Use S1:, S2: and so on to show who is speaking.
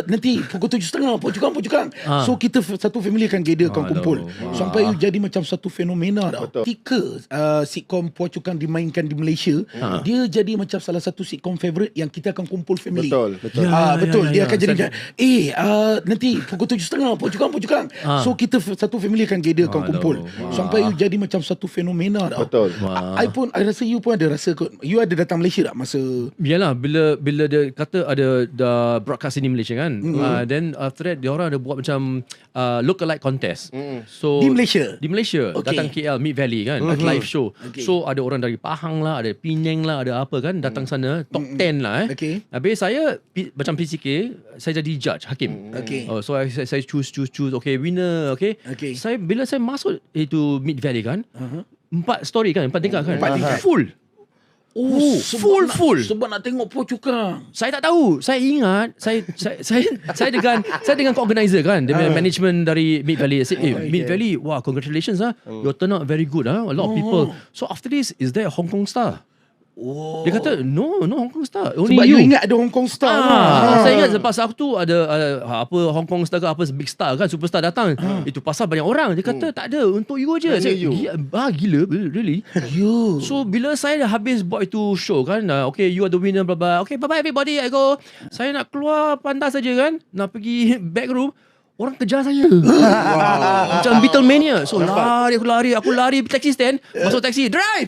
S1: nanti pukul 7.30 Pucukang. So kita satu family akan gather, akan kumpul. Sampai jadi macam satu fenomena tau. Ketika sitcom Pucukang dimainkan di Malaysia, dia jadi macam salah satu sitcom favourite yang kita akan kumpul family. Betul. Dia akan jadi nanti pukul 7.30 Pucukang. So kita satu family akan gather, akan kumpul. Sampai jadi macam satu fenomena tau. I rasa you pun ada rasa kot. You ada datang Malaysia tak masa?
S2: Yalah, bila dia kata ada broadcast di Malaysia kan, then after that dia orang ada buat macam lookalike contest. So
S1: Di Malaysia?
S2: Datang KL Mid Valley kan, live show. So ada orang dari Pahang lah, ada Penang lah, ada apa kan, datang sana top 10 lah. Habis saya macam PCK, saya jadi judge, hakim. So saya choose. Okay, winner. Bila saya masuk itu Mid Valley kan, 4 story kan, 4 tingkat kan, full. Full.
S1: Sebab nak tengok Pucukang.
S2: Saya tak tahu. Saya ingat saya dengan organizer kan, dia management dari Mid Valley. Saya Mid Valley, wow, congratulations your turn out very good a lot of people. So after this, is there a Hong Kong star? Dia kata no Hong Kong star, only
S1: sebab
S2: you
S1: ingat ada Hong Kong star.
S2: Saya ingat lepas aku tu ada apa Hong Kong star ke apa big star kan, superstar datang. Itu pasal banyak orang. Dia kata tak ada, untuk you je. Gila really. So bila saya dah habis buat itu show kan, okay, you are the winner, blah blah. Okay, bye bye everybody, I go. Saya nak keluar pantas saja kan, nak pergi back room, orang kejar saya. Macam Beatlemania. So aku lari taxi stand, masuk taxi, drive.